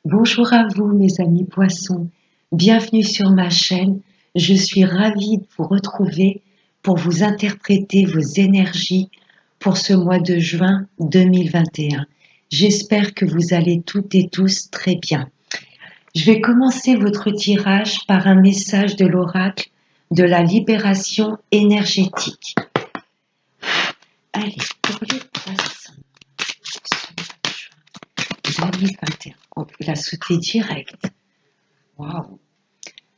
Bonjour à vous mes amis poissons, bienvenue sur ma chaîne. Je suis ravie de vous retrouver pour vous interpréter vos énergies pour ce mois de juin 2021. J'espère que vous allez toutes et tous très bien. Je vais commencer votre tirage par un message de l'oracle de la libération énergétique. Allez, pour les poissons, ce mois de juin 2021, on peut la sauter direct. Waouh!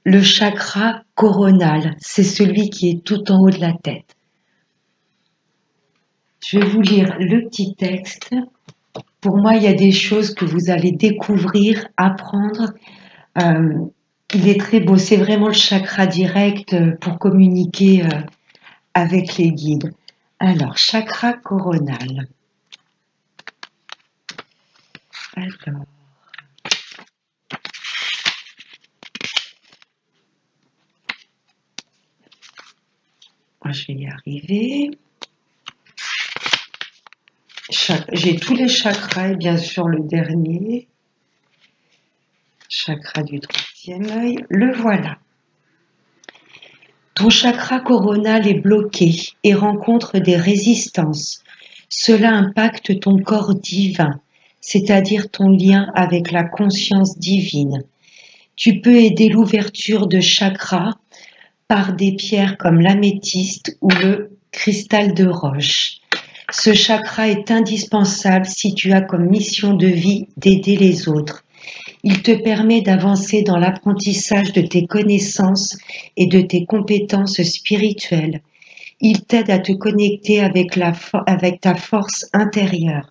Le chakra coronal, c'est celui qui est tout en haut de la tête. Je vais vous lire le petit texte. Pour moi, il y a des choses que vous allez découvrir, apprendre. Il est très beau, c'est vraiment le chakra direct pour communiquer avec les guides. Alors, chakra coronal. Alors, je vais y arriver. J'ai tous les chakras et bien sûr le dernier. Chakra du troisième œil, le voilà. Ton chakra coronal est bloqué et rencontre des résistances. Cela impacte ton corps divin, c'est-à-dire ton lien avec la conscience divine. Tu peux aider l'ouverture de chakras par des pierres comme l'améthyste ou le cristal de roche. Ce chakra est indispensable si tu as comme mission de vie d'aider les autres. Il te permet d'avancer dans l'apprentissage de tes connaissances et de tes compétences spirituelles. Il t'aide à te connecter avec ta force intérieure.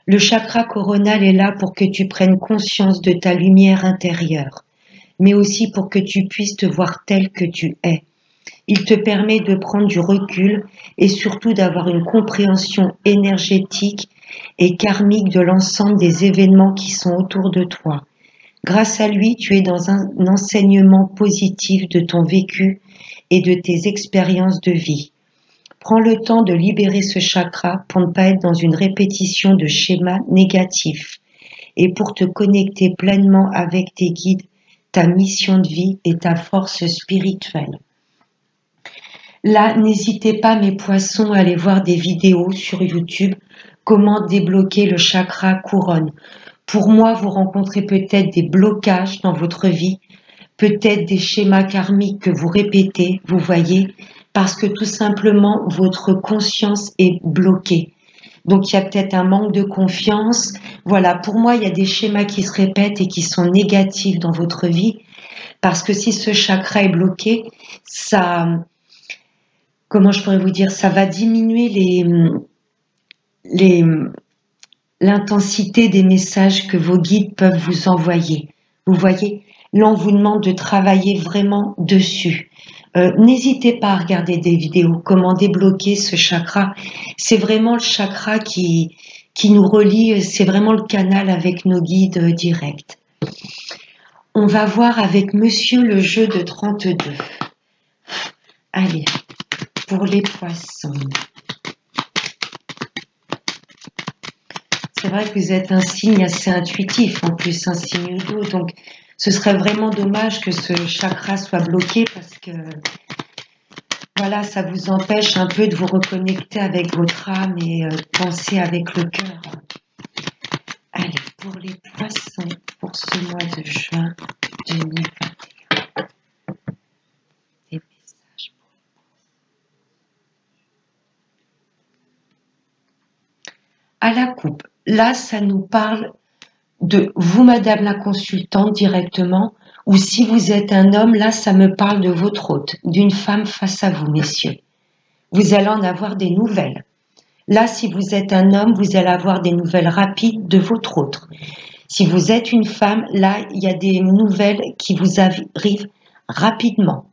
Le chakra coronal est là pour que tu prennes conscience de ta lumière intérieure, mais aussi pour que tu puisses te voir tel que tu es. Il te permet de prendre du recul et surtout d'avoir une compréhension énergétique et karmique de l'ensemble des événements qui sont autour de toi. Grâce à lui, tu es dans un enseignement positif de ton vécu et de tes expériences de vie. Prends le temps de libérer ce chakra pour ne pas être dans une répétition de schémas négatifs et pour te connecter pleinement avec tes guides, ta mission de vie et ta force spirituelle. Là, n'hésitez pas mes poissons à aller voir des vidéos sur YouTube, comment débloquer le chakra couronne. Pour moi, vous rencontrez peut-être des blocages dans votre vie, peut-être des schémas karmiques que vous répétez, vous voyez, parce que tout simplement, votre conscience est bloquée. Donc, il y a peut-être un manque de confiance. Voilà, pour moi, il y a des schémas qui se répètent et qui sont négatifs dans votre vie, parce que si ce chakra est bloqué, comment je pourrais vous dire, ça va diminuer l'intensité des messages que vos guides peuvent vous envoyer. Vous voyez, là on vous demande de travailler vraiment dessus. N'hésitez pas à regarder des vidéos, comment débloquer ce chakra. C'est vraiment le chakra qui nous relie, c'est vraiment le canal avec nos guides directs. On va voir avec Monsieur le jeu de 32. Allez, pour les poissons. C'est vrai que vous êtes un signe assez intuitif, en plus un signe d'eau, donc ce serait vraiment dommage que ce chakra soit bloqué parce que voilà, ça vous empêche un peu de vous reconnecter avec votre âme et penser avec le cœur. Allez, pour les poissons, pour ce mois de juin 2021, des messages pour les poissons. À la coupe. Là, ça nous parle de vous, madame la consultante, directement, ou si vous êtes un homme, là, ça me parle de votre hôte, d'une femme face à vous, messieurs. Vous allez en avoir des nouvelles. Là, si vous êtes un homme, vous allez avoir des nouvelles rapides de votre hôte. Si vous êtes une femme, là, il y a des nouvelles qui vous arrivent rapidement.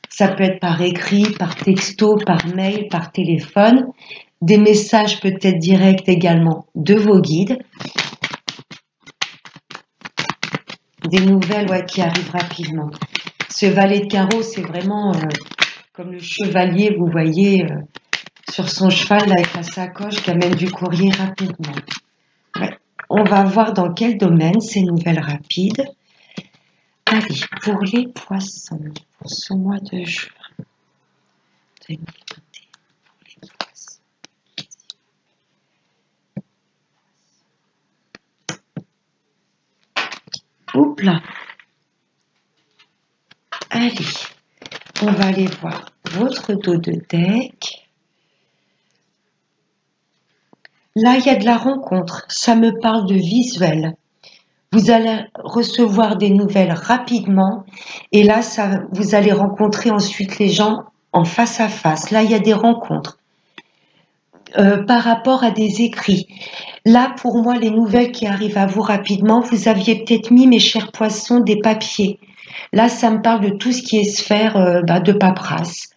Ça peut être par écrit, par texto, par mail, par téléphone. Des messages peut-être directs également de vos guides. Des nouvelles qui arrivent rapidement. Ce valet de carreau, c'est vraiment comme le chevalier, vous voyez, sur son cheval là, avec la sacoche qui amène du courrier rapidement. Ouais. On va voir dans quel domaine ces nouvelles rapides. Allez, pour les poissons, pour ce mois de juin 2021, pour les poissons. Oups là. Allez, on va aller voir votre dos de deck. Là, il y a de la rencontre. Ça me parle de visuel. Vous allez recevoir des nouvelles rapidement et là, vous allez rencontrer ensuite les gens en face à face. Là, il y a des rencontres. Par rapport à des écrits. Là, pour moi, les nouvelles qui arrivent à vous rapidement, vous aviez peut-être mis, mes chers poissons, des papiers. Là, ça me parle de tout ce qui est sphère de paperasse.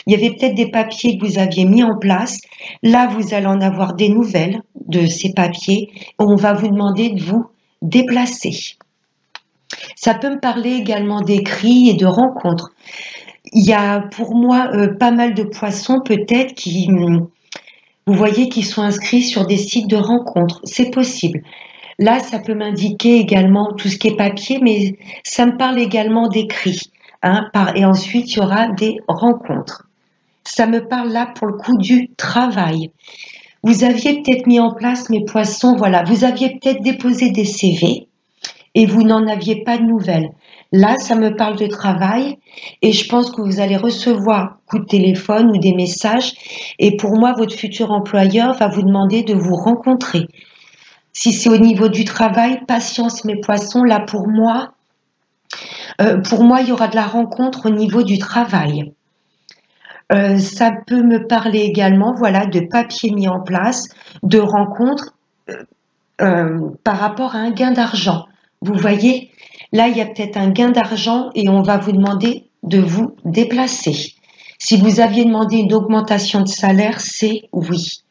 Il y avait peut-être des papiers que vous aviez mis en place. Là, vous allez en avoir des nouvelles de ces papiers. On va vous demander de vous déplacer. Ça peut me parler également d'écrits et de rencontres. Il y a pour moi pas mal de poissons peut-être qui, vous voyez, qui sont inscrits sur des sites de rencontres. C'est possible. Là, ça peut m'indiquer également tout ce qui est papier, mais ça me parle également d'écrits. Et ensuite, il y aura des rencontres. Ça me parle là pour le coup du travail. Vous aviez peut-être mis en place, mes poissons, voilà, vous aviez peut-être déposé des CV et vous n'en aviez pas de nouvelles. Là, ça me parle de travail et je pense que vous allez recevoir coup de téléphone ou des messages et pour moi, votre futur employeur va vous demander de vous rencontrer. Si c'est au niveau du travail, patience, mes poissons, là pour moi, il y aura de la rencontre au niveau du travail. Ça peut me parler également, voilà, de papiers mis en place, de rencontres par rapport à un gain d'argent. Vous voyez, là, il y a peut-être un gain d'argent et on va vous demander de vous déplacer. Si vous aviez demandé une augmentation de salaire, c'est oui.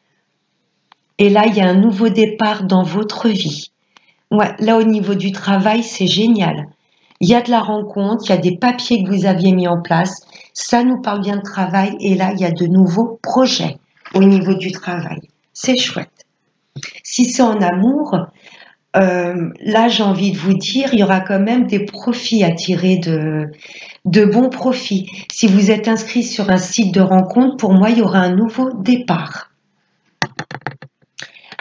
Et là, il y a un nouveau départ dans votre vie. Ouais, là, au niveau du travail, c'est génial. Il y a de la rencontre, il y a des papiers que vous aviez mis en place. Ça nous parle bien de travail. Et là, il y a de nouveaux projets au niveau du travail. C'est chouette. Si c'est en amour, là, j'ai envie de vous dire, il y aura quand même des profits à tirer de bons profits. Si vous êtes inscrit sur un site de rencontre, pour moi, il y aura un nouveau départ.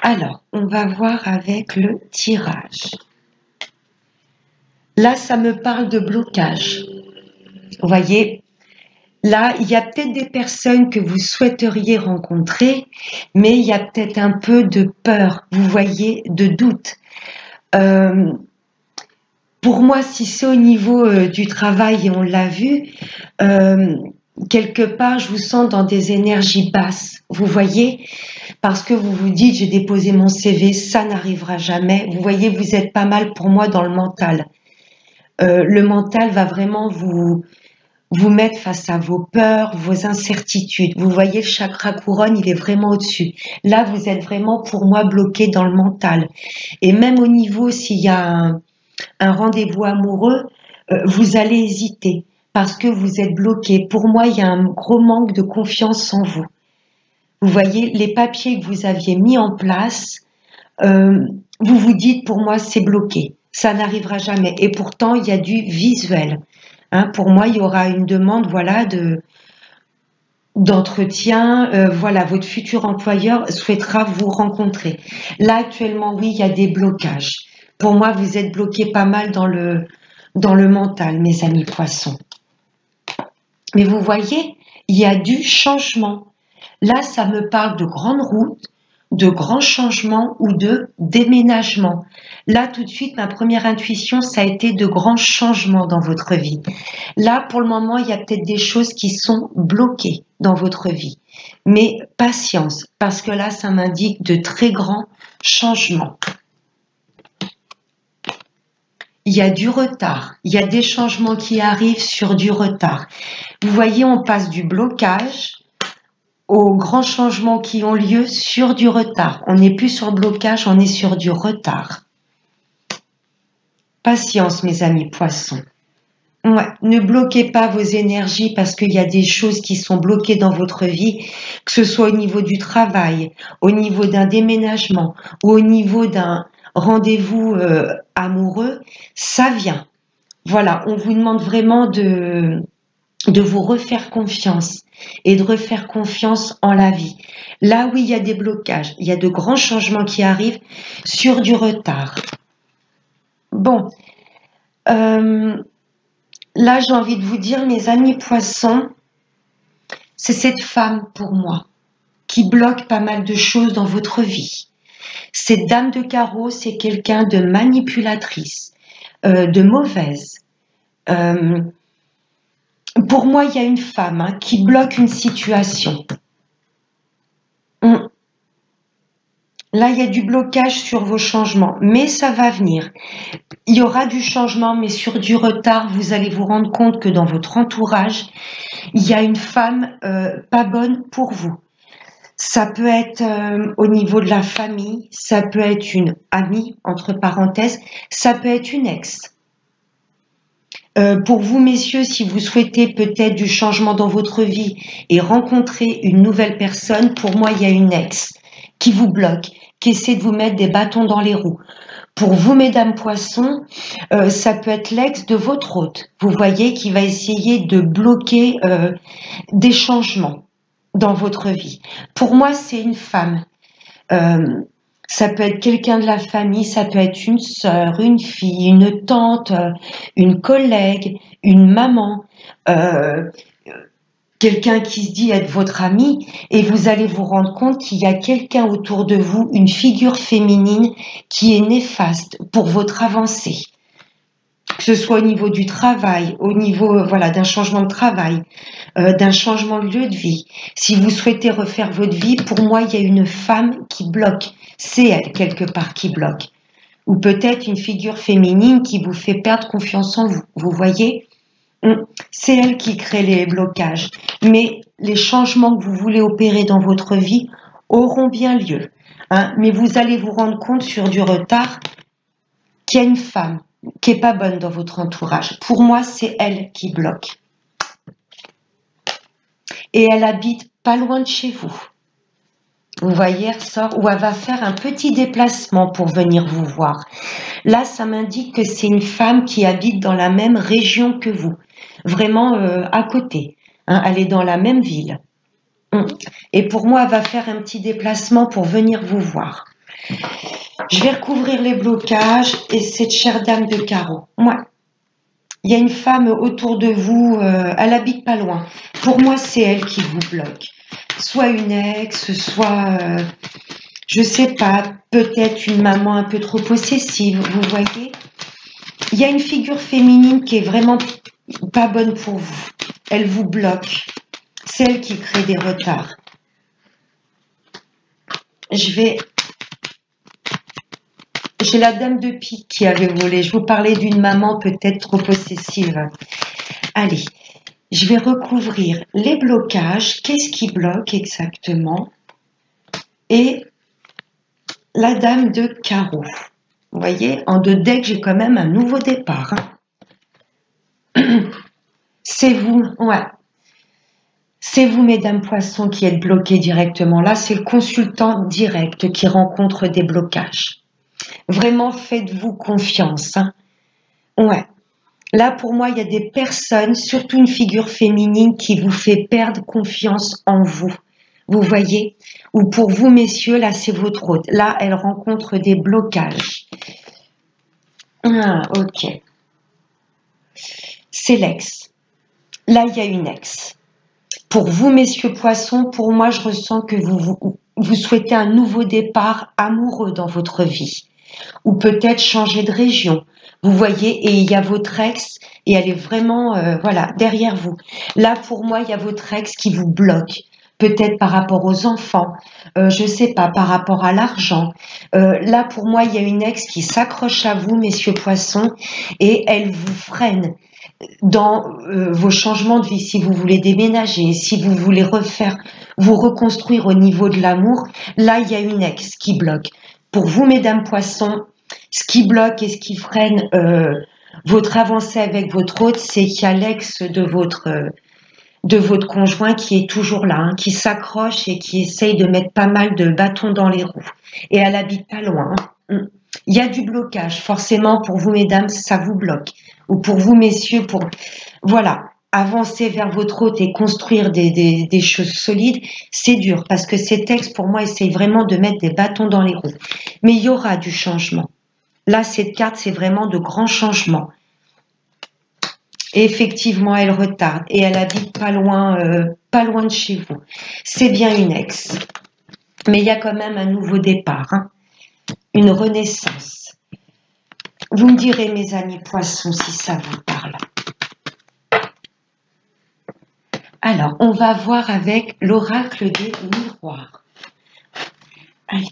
Alors, on va voir avec le tirage. Là, ça me parle de blocage. Vous voyez, là, il y a peut-être des personnes que vous souhaiteriez rencontrer, mais il y a peut-être un peu de peur, vous voyez, de doute. Pour moi, si c'est au niveau du travail, et on l'a vu, quelque part, je vous sens dans des énergies basses, vous voyez, parce que vous vous dites, j'ai déposé mon CV, ça n'arrivera jamais. Vous voyez, vous êtes pas mal pour moi dans le mental. Le mental va vraiment vous mettre face à vos peurs, vos incertitudes. Vous voyez, le chakra couronne, il est vraiment au-dessus. Là, vous êtes vraiment, pour moi, bloqué dans le mental. Et même au niveau, s'il y a un rendez-vous amoureux, vous allez hésiter parce que vous êtes bloqué. Pour moi, il y a un gros manque de confiance en vous. Vous voyez, les papiers que vous aviez mis en place, vous vous dites, pour moi, c'est bloqué. Ça n'arrivera jamais. Et pourtant, il y a du visuel. Pour moi, il y aura une demande, voilà, d'entretien. Voilà, votre futur employeur souhaitera vous rencontrer. Là, actuellement, oui, il y a des blocages. Pour moi, vous êtes bloqué pas mal dans le mental, mes amis poissons. Mais vous voyez, il y a du changement. Là, ça me parle de grandes routes, de grands changements ou de déménagement. Là, tout de suite, ma première intuition, ça a été de grands changements dans votre vie. Là, pour le moment, il y a peut-être des choses qui sont bloquées dans votre vie. Mais patience, parce que là, ça m'indique de très grands changements. Il y a du retard, il y a des changements qui arrivent sur du retard. Vous voyez, on passe du blocage aux grands changements qui ont lieu sur du retard. On n'est plus sur le blocage, on est sur du retard. Patience, mes amis poissons. Ouais, ne bloquez pas vos énergies parce qu'il y a des choses qui sont bloquées dans votre vie, que ce soit au niveau du travail, au niveau d'un déménagement ou au niveau d'un rendez-vous amoureux, ça vient. Voilà, on vous demande vraiment de vous refaire confiance et de refaire confiance en la vie. Là où il y a des blocages, il y a de grands changements qui arrivent sur du retard. Bon, là j'ai envie de vous dire, mes amis poissons, c'est cette femme pour moi qui bloque pas mal de choses dans votre vie. Cette dame de carreau, c'est quelqu'un de manipulatrice, de mauvaise. Pour moi, il y a une femme qui bloque une situation. Là, il y a du blocage sur vos changements, mais ça va venir. Il y aura du changement, mais sur du retard, vous allez vous rendre compte que dans votre entourage, il y a une femme pas bonne pour vous. Ça peut être au niveau de la famille, ça peut être une amie, entre parenthèses, ça peut être une ex. Pour vous, messieurs, si vous souhaitez peut-être du changement dans votre vie et rencontrer une nouvelle personne, pour moi, il y a une ex qui vous bloque, qui essaie de vous mettre des bâtons dans les roues. Pour vous, mesdames poissons, ça peut être l'ex de votre hôte, vous voyez, qui va essayer de bloquer des changements dans votre vie. Pour moi, c'est une femme. Ça peut être quelqu'un de la famille, ça peut être une sœur, une fille, une tante, une collègue, une maman, quelqu'un qui se dit être votre ami, et vous allez vous rendre compte qu'il y a quelqu'un autour de vous, une figure féminine qui est néfaste pour votre avancée. Que ce soit au niveau du travail, au niveau voilà, d'un changement de travail, d'un changement de lieu de vie. Si vous souhaitez refaire votre vie, pour moi, il y a une femme qui bloque. C'est elle, quelque part, qui bloque. Ou peut-être une figure féminine qui vous fait perdre confiance en vous. Vous voyez ? C'est elle qui crée les blocages. Mais les changements que vous voulez opérer dans votre vie auront bien lieu. Mais vous allez vous rendre compte sur du retard qu'il y a une femme qui est pas bonne dans votre entourage. Pour moi, c'est elle qui bloque. Et elle habite pas loin de chez vous. Vous voyez, elle sort ou elle va faire un petit déplacement pour venir vous voir. Là, ça m'indique que c'est une femme qui habite dans la même région que vous, vraiment à côté. Elle est dans la même ville. Et pour moi, elle va faire un petit déplacement pour venir vous voir. Je vais recouvrir les blocages et cette chère dame de carreau. Moi, il y a une femme autour de vous, elle habite pas loin. Pour moi, c'est elle qui vous bloque. Soit une ex, soit, je sais pas, peut-être une maman un peu trop possessive, vous voyez. Il y a une figure féminine qui est vraiment pas bonne pour vous. Elle vous bloque. C'est elle qui crée des retards. J'ai la dame de pique qui avait volé. Je vous parlais d'une maman peut-être trop possessive. Allez, je vais recouvrir les blocages. Qu'est-ce qui bloque exactement? Et la dame de carreau. Vous voyez, en deux decks, j'ai quand même un nouveau départ. C'est vous, ouais. C'est vous, mesdames poissons, qui êtes bloqués directement. Là, c'est le consultant direct qui rencontre des blocages. Vraiment, faites-vous confiance. Ouais. Là, pour moi, il y a des personnes, surtout une figure féminine, qui vous fait perdre confiance en vous. Vous voyez? Ou pour vous, messieurs, là, c'est votre hôte. Là, elle rencontre des blocages. Ok. C'est l'ex. Là, il y a une ex. Pour vous, messieurs poissons, pour moi, je ressens que vous souhaitez un nouveau départ amoureux dans votre vie. Ou peut-être changer de région. Vous voyez, et il y a votre ex, et elle est vraiment, voilà, derrière vous. Là, pour moi, il y a votre ex qui vous bloque. Peut-être par rapport aux enfants, je sais pas, par rapport à l'argent. Là, pour moi, il y a une ex qui s'accroche à vous, messieurs poissons, et elle vous freine dans vos changements de vie. Si vous voulez déménager, si vous voulez vous reconstruire au niveau de l'amour, là, il y a une ex qui bloque. Pour vous, mesdames poissons, ce qui bloque et ce qui freine votre avancée avec votre hôte, c'est qu'il y a l'ex de votre conjoint qui est toujours là, qui s'accroche et qui essaye de mettre pas mal de bâtons dans les roues. Et elle habite pas loin. Il y a du blocage, forcément, pour vous, mesdames, ça vous bloque. Ou pour vous, messieurs, pour... Voilà, avancer vers votre hôte et construire des choses solides, c'est dur. Parce que ces textes, pour moi, essayent vraiment de mettre des bâtons dans les roues. Mais il y aura du changement. Là, cette carte, c'est vraiment de grands changements. Et effectivement, elle retarde. Et elle habite pas loin de chez vous. C'est bien une ex. Mais il y a quand même un nouveau départ. Hein. Une renaissance. Vous me direz, mes amis poissons, si ça vous parle. Alors, on va voir avec l'oracle des miroirs. Allez,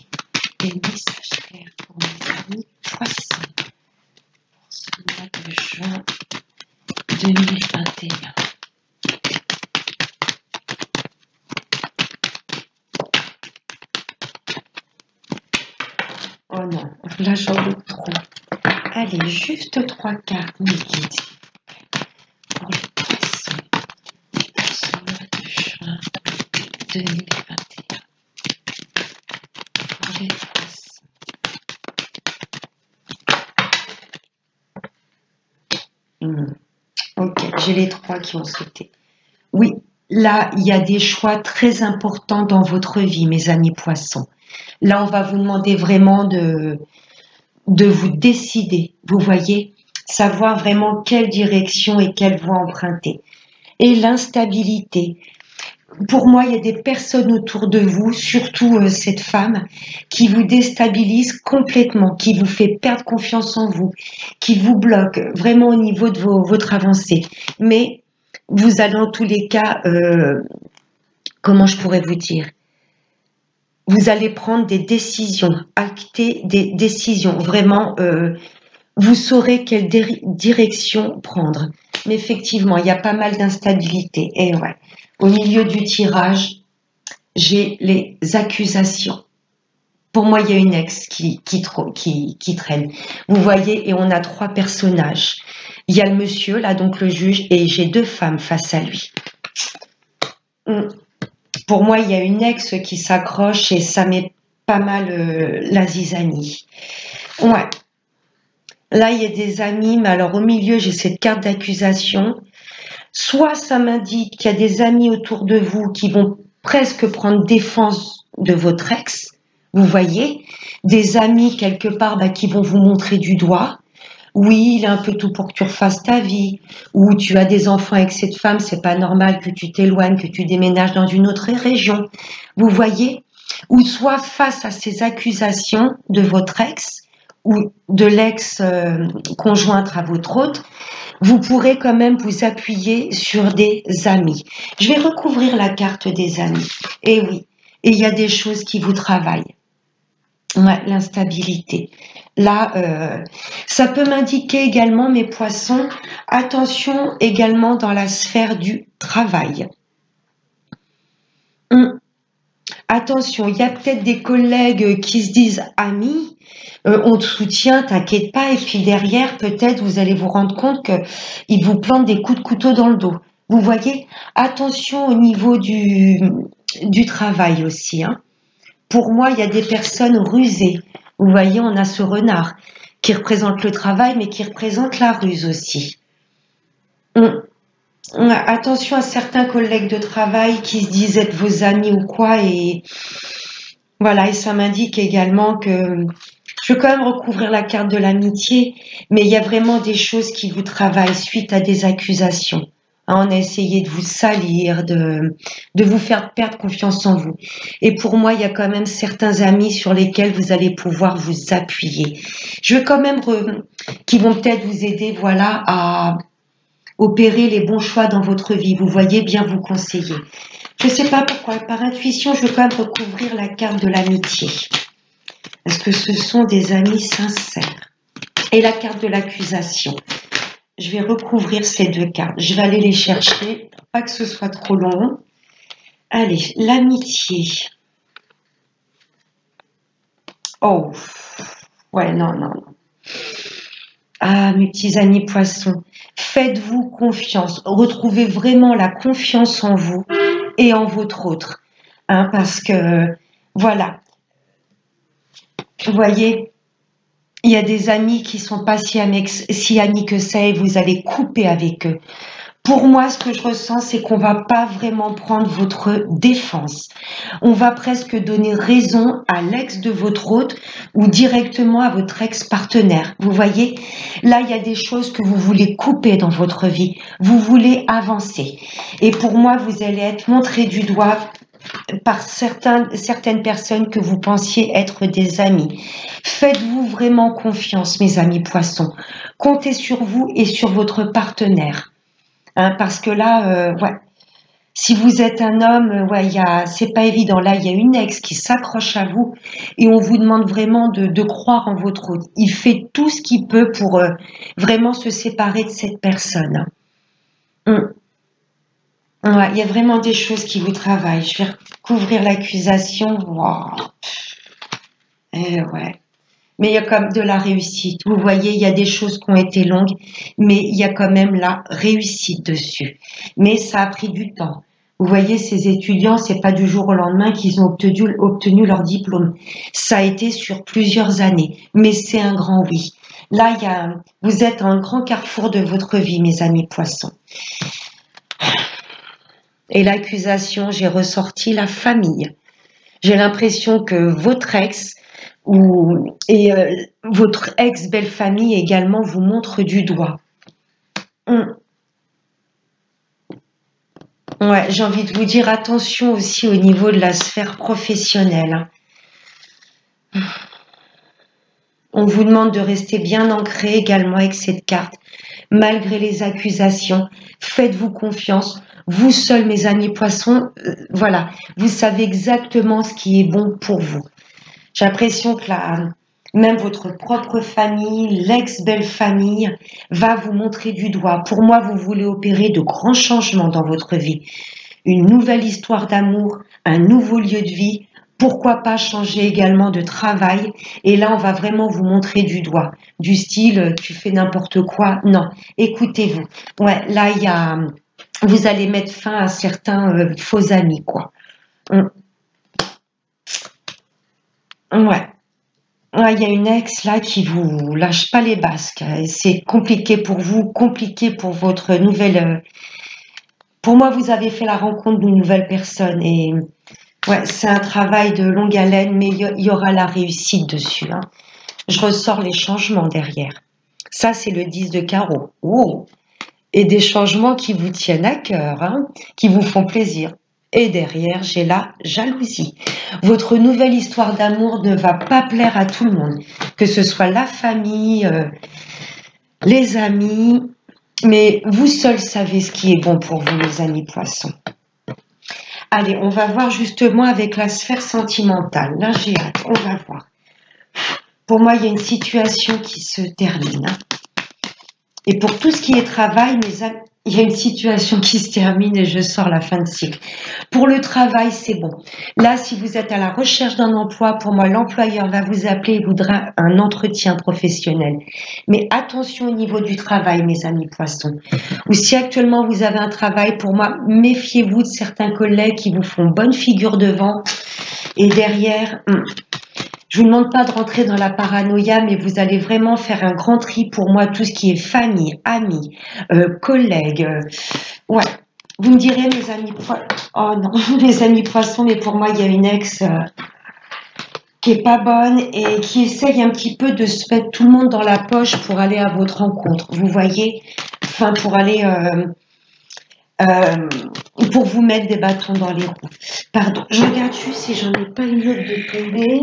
des messages clairs pour mes amis poissons. Pour ce mois de juin 2021. Oh non, là j'en veux trop. Allez, juste 3 cartes, mes guides. Pour les poissons. Pour ce mois de juin 2021. Pour les poissons. Ok, j'ai les 3 qui ont sauté. Oui, là, il y a des choix très importants dans votre vie, mes amis poissons. Là, on va vous demander vraiment de vous décider, vous voyez, savoir vraiment quelle direction et quelle voie emprunter. Et l'instabilité. Pour moi, il y a des personnes autour de vous, surtout cette femme, qui vous déstabilise complètement, qui vous fait perdre confiance en vous, qui vous bloque vraiment au niveau de votre avancée. Mais vous allez dans tous les cas, comment je pourrais vous dire, vous allez prendre des décisions, acter des décisions. Vraiment, vous saurez quelle direction prendre. Mais effectivement, il y a pas mal d'instabilité. Et ouais, au milieu du tirage, j'ai les accusations. Pour moi, il y a une ex qui traîne. Vous voyez, et on a 3 personnages. Il y a le monsieur, là, donc le juge, et j'ai 2 femmes face à lui. Pour moi, il y a une ex qui s'accroche et ça met pas mal la zizanie. Ouais. Là, il y a des amis, mais alors au milieu, j'ai cette carte d'accusation. Soit ça m'indique qu'il y a des amis autour de vous qui vont presque prendre défense de votre ex. Vous voyez, des amis quelque part qui vont vous montrer du doigt. Oui, il est un peu tout pour que tu refasses ta vie. Ou tu as des enfants avec cette femme, c'est pas normal que tu t'éloignes, que tu déménages dans une autre région. Vous voyez? Ou soit face à ces accusations de votre ex ou de l'ex-conjointe à votre hôte, vous pourrez quand même vous appuyer sur des amis. Je vais recouvrir la carte des amis. Et oui, et il y a des choses qui vous travaillent. Ouais, l'instabilité. Là, ça peut m'indiquer également, mes poissons, attention également dans la sphère du travail. Attention, il y a peut-être des collègues qui se disent amis, on te soutient, t'inquiète pas, et puis derrière, peut-être vous allez vous rendre compte qu'ils vous plantent des coups de couteau dans le dos. Vous voyez, attention au niveau du travail aussi. Hein. Pour moi, il y a des personnes rusées. Vous voyez, on a ce renard qui représente le travail, mais qui représente la ruse aussi. Attention à certains collègues de travail qui se disent être vos amis ou quoi, et voilà, et ça m'indique également que je veux quand même recouvrir la carte de l'amitié, mais il y a vraiment des choses qui vous travaillent suite à des accusations. Hein, on a essayé de vous salir, de vous faire perdre confiance en vous. Et pour moi, il y a quand même certains amis sur lesquels vous allez pouvoir vous appuyer. Je veux quand même qui vont peut-être vous aider, voilà, à opérer les bons choix dans votre vie. Vous voyez, bien vous conseiller. Je ne sais pas pourquoi, par intuition, je veux quand même recouvrir la carte de l'amitié. Parce que ce sont des amis sincères. Et la carte de l'accusation. Je vais recouvrir ces 2 cartes. Je vais aller les chercher pour pas que ce soit trop long. Allez, l'amitié. Oh, ouais, non. Ah, mes petits amis poissons, faites-vous confiance. Retrouvez vraiment la confiance en vous et en votre autre. Hein, parce que, voilà, vous voyez, Il y a des amis qui sont pas si amis que ça et vous allez couper avec eux. Pour moi, ce que je ressens, c'est qu'on va pas vraiment prendre votre défense. On va presque donner raison à l'ex de votre hôte ou directement à votre ex-partenaire. Vous voyez, là, il y a des choses que vous voulez couper dans votre vie. Vous voulez avancer. Et pour moi, vous allez être montré du doigt par certaines personnes que vous pensiez être des amis. Faites-vous vraiment confiance, mes amis poissons. Comptez sur vous et sur votre partenaire. Hein, parce que là, ouais, si vous êtes un homme, ouais, c'est pas évident. Là, il y a une ex qui s'accroche à vous et on vous demande vraiment de croire en votre hôte. Il fait tout ce qu'il peut pour vraiment se séparer de cette personne. Ouais, il y a vraiment des choses qui vous travaillent. Je vais recouvrir l'accusation. Wow. Ouais. Mais il y a comme de la réussite. Vous voyez, il y a des choses qui ont été longues, mais il y a quand même la réussite dessus. Mais ça a pris du temps. Vous voyez, ces étudiants, c'est pas du jour au lendemain qu'ils ont obtenu leur diplôme. Ça a été sur plusieurs années, mais c'est un grand oui. Là, vous êtes à un grand carrefour de votre vie, mes amis poissons. Et l'accusation, j'ai ressorti la famille. J'ai l'impression que votre ex et votre ex-belle-famille également vous montre du doigt. Ouais, j'ai envie de vous dire attention aussi au niveau de la sphère professionnelle. On vous demande de rester bien ancré également avec cette carte. Malgré les accusations, faites-vous confiance. Vous seuls, mes amis poissons, voilà, vous savez exactement ce qui est bon pour vous. J'ai l'impression que même votre propre famille, l'ex-belle-famille, va vous montrer du doigt. Pour moi, vous voulez opérer de grands changements dans votre vie. Une nouvelle histoire d'amour, un nouveau lieu de vie. Pourquoi pas changer également de travail? Et là, on va vraiment vous montrer du doigt. Du style, tu fais n'importe quoi. Non, écoutez-vous. Ouais, là, vous allez mettre fin à certains faux amis, quoi. Ouais. Ouais, il y a une ex là qui vous lâche pas les basques. C'est compliqué pour vous, compliqué pour votre nouvelle. Pour moi, vous avez fait la rencontre d'une nouvelle personne et ouais, c'est un travail de longue haleine, mais il y aura la réussite dessus. Hein. Je ressors les changements derrière. Ça, c'est le 10 de carreau. Oh. Et des changements qui vous tiennent à cœur, hein, qui vous font plaisir. Et derrière, j'ai la jalousie. Votre nouvelle histoire d'amour ne va pas plaire à tout le monde, que ce soit la famille, les amis, mais vous seuls savez ce qui est bon pour vous, les amis poissons. Allez, on va voir justement avec la sphère sentimentale. Là, j'ai hâte, on va voir. Pour moi, il y a une situation qui se termine. Hein. Et pour tout ce qui est travail, il y a une situation qui se termine et je sors la fin de cycle. Pour le travail, c'est bon. Là, si vous êtes à la recherche d'un emploi, pour moi, l'employeur va vous appeler et voudra un entretien professionnel. Mais attention au niveau du travail, mes amis poissons. Ou si actuellement vous avez un travail, pour moi, méfiez-vous de certains collègues qui vous font bonne figure devant et derrière... Je vous demande pas de rentrer dans la paranoïa, mais vous allez vraiment faire un grand tri pour moi, tout ce qui est famille, amis, collègues. Ouais, vous me direz, mes amis poissons, oh non, mes amis poissons, mais pour moi, il y a une ex qui est pas bonne et qui essaye un petit peu de se mettre tout le monde dans la poche pour aller à votre rencontre. Vous voyez, enfin, pour aller... pour vous mettre des bâtons dans les roues. Pardon, je regarde juste si j'en ai pas une autre de tomber.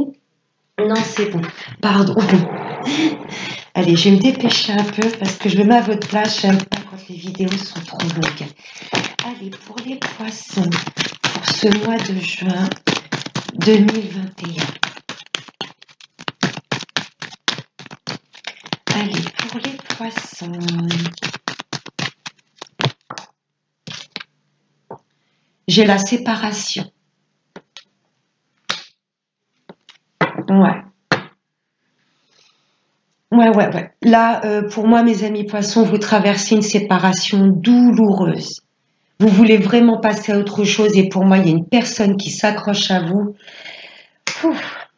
Non, c'est bon. Pardon. Allez, je vais me dépêcher un peu parce que je me mets à votre place. J'aime pas quand les vidéos sont trop longues. Allez, pour les poissons, pour ce mois de juin 2021. Allez, pour les poissons. J'ai la séparation. Ouais. Ouais. Là, pour moi, mes amis poissons, vous traversez une séparation douloureuse. Vous voulez vraiment passer à autre chose et pour moi, il y a une personne qui s'accroche à vous. Ouf.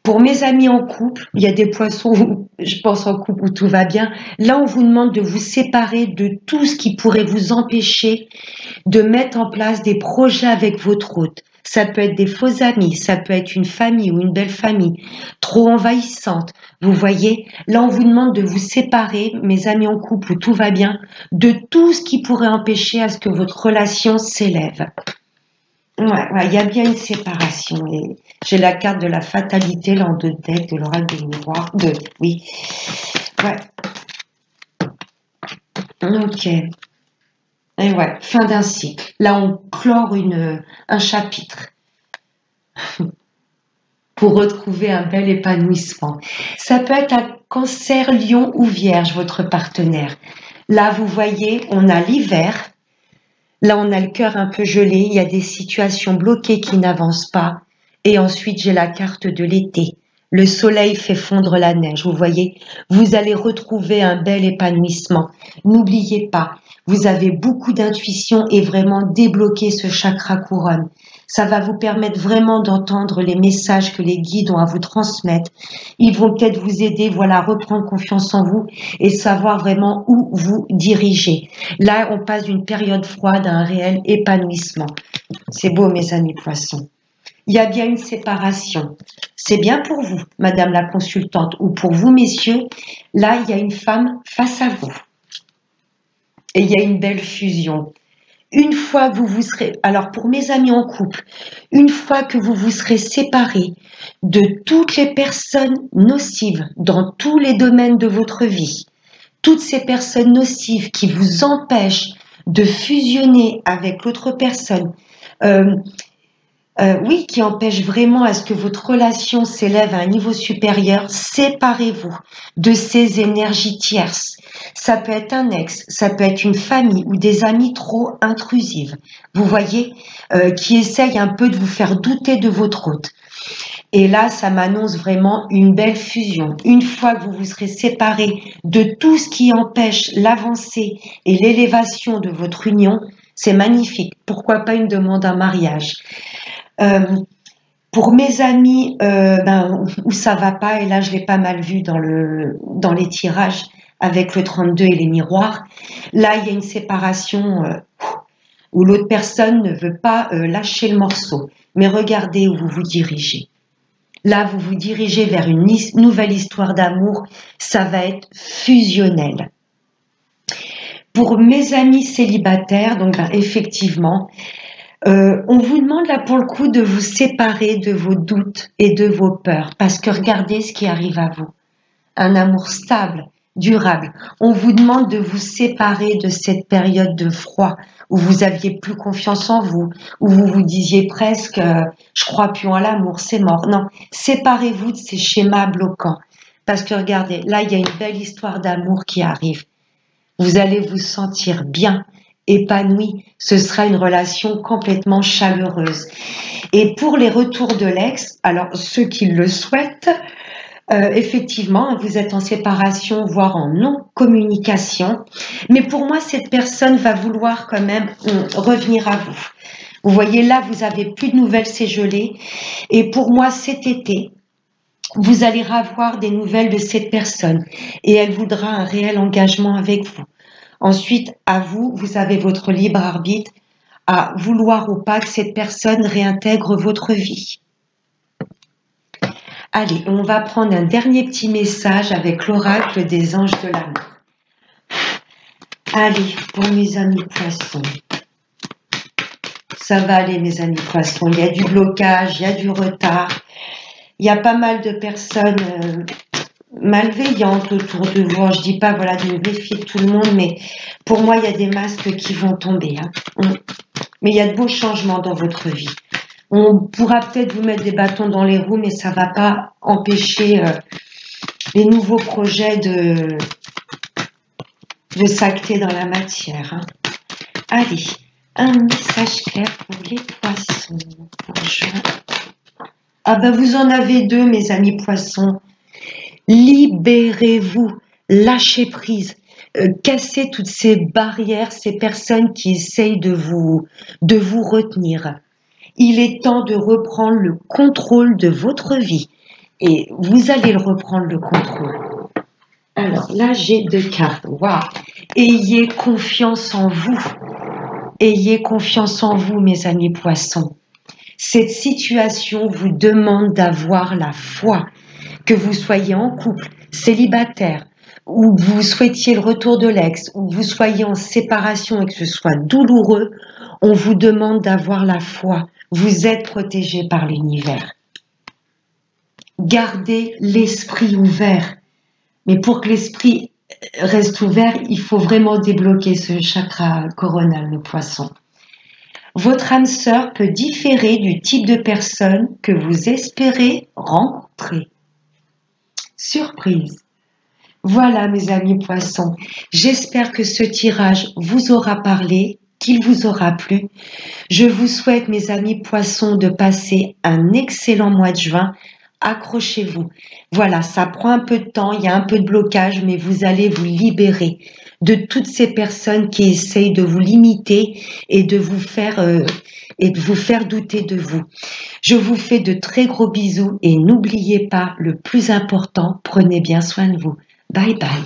Pour mes amis en couple, il y a des poissons, je pense en couple où tout va bien. Là, on vous demande de vous séparer de tout ce qui pourrait vous empêcher de mettre en place des projets avec votre hôte. Ça peut être des faux amis, ça peut être une famille ou une belle famille trop envahissante. Vous voyez, là on vous demande de vous séparer, mes amis en couple où tout va bien, de tout ce qui pourrait empêcher à ce que votre relation s'élève. Ouais, il y a bien une séparation. Et j'ai la carte de la fatalité là en 2 decks, de l'oracle des miroirs. Oui. Ouais. Ok. Et ouais, fin d'un cycle. Là, on clore un chapitre pour retrouver un bel épanouissement. Ça peut être un cancer, lion ou vierge, votre partenaire. Là, vous voyez, on a l'hiver. Là, on a le cœur un peu gelé. Il y a des situations bloquées qui n'avancent pas. Et ensuite, j'ai la carte de l'été. Le soleil fait fondre la neige. Vous voyez, vous allez retrouver un bel épanouissement. N'oubliez pas, vous avez beaucoup d'intuition et vraiment débloquer ce chakra couronne. Ça va vous permettre vraiment d'entendre les messages que les guides ont à vous transmettre. Ils vont peut-être vous aider, voilà, à reprendre confiance en vous et savoir vraiment où vous dirigez. Là, on passe d'une période froide à un réel épanouissement. C'est beau, mes amis poissons. Il y a bien une séparation. C'est bien pour vous, madame la consultante, ou pour vous, messieurs. Là, il y a une femme face à vous. Et il y a une belle fusion. Une fois que vous vous serez, alors pour mes amis en couple, une fois que vous vous serez séparés de toutes les personnes nocives dans tous les domaines de votre vie, toutes ces personnes nocives qui vous empêchent de fusionner avec l'autre personne, oui, qui empêchent vraiment à ce que votre relation s'élève à un niveau supérieur, séparez-vous de ces énergies tierces. Ça peut être un ex, ça peut être une famille ou des amis trop intrusives, vous voyez, qui essayent un peu de vous faire douter de votre hôte. Et là, ça m'annonce vraiment une belle fusion. Une fois que vous vous serez séparés de tout ce qui empêche l'avancée et l'élévation de votre union, c'est magnifique. Pourquoi pas une demande en mariage? Pour mes amis où ça va pas, et là je l'ai pas mal vu dans les tirages avec le 32 et les miroirs, là il y a une séparation où l'autre personne ne veut pas lâcher le morceau. Mais regardez où vous vous dirigez. Là, vous vous dirigez vers une nouvelle histoire d'amour, ça va être fusionnel. Pour mes amis célibataires, donc effectivement, on vous demande là pour le coup de vous séparer de vos doutes et de vos peurs, parce que regardez ce qui arrive à vous. Un amour stable, durable. On vous demande de vous séparer de cette période de froid où vous aviez plus confiance en vous, où vous vous disiez presque je crois plus en l'amour, c'est mort. Non, séparez-vous de ces schémas bloquants. Parce que regardez, là il y a une belle histoire d'amour qui arrive. Vous allez vous sentir bien, épanoui. Ce sera une relation complètement chaleureuse. Et pour les retours de l'ex, alors ceux qui le souhaitent, effectivement, vous êtes en séparation, voire en non-communication. Mais pour moi, cette personne va vouloir quand même revenir à vous. Vous voyez, là, vous avez plus de nouvelles, c'est gelé. Et pour moi, cet été, vous allez avoir des nouvelles de cette personne. Et elle voudra un réel engagement avec vous. Ensuite, à vous, vous avez votre libre arbitre à vouloir ou pas que cette personne réintègre votre vie. Allez, on va prendre un dernier petit message avec l'oracle des anges de l'amour. Allez, pour mes amis poissons. Ça va aller, mes amis poissons. Il y a du blocage, il y a du retard. Il y a pas mal de personnes malveillantes autour de vous. Je dis pas, voilà, de me méfier de tout le monde, mais pour moi, il y a des masques qui vont tomber. Mais il y a de beaux changements dans votre vie. On pourra peut-être vous mettre des bâtons dans les roues, mais ça ne va pas empêcher les nouveaux projets de s'acter dans la matière. Allez, un message clair pour les poissons. Pour juin. Ah ben vous en avez 2, mes amis poissons. Libérez-vous, lâchez prise. Cassez toutes ces barrières, ces personnes qui essayent de vous retenir. Il est temps de reprendre le contrôle de votre vie. et vous allez reprendre le contrôle. Alors là, j'ai 2 cartes. Waouh! Ayez confiance en vous. Ayez confiance en vous, mes amis poissons. Cette situation vous demande d'avoir la foi. Que vous soyez en couple, célibataire, ou vous souhaitiez le retour de l'ex, ou vous soyez en séparation et que ce soit douloureux, on vous demande d'avoir la foi. Vous êtes protégé par l'univers. Gardez l'esprit ouvert. Mais pour que l'esprit reste ouvert, il faut vraiment débloquer ce chakra coronal, le poisson. Votre âme sœur peut différer du type de personne que vous espérez rencontrer. Surprise. Voilà, mes amis poissons, j'espère que ce tirage vous aura parlé, qu'il vous aura plu. Je vous souhaite, mes amis poissons, de passer un excellent mois de juin. Accrochez-vous. Voilà, ça prend un peu de temps, il y a un peu de blocage, mais vous allez vous libérer de toutes ces personnes qui essayent de vous limiter et de vous faire douter de vous. Je vous fais de très gros bisous et n'oubliez pas, le plus important, prenez bien soin de vous. Bye bye.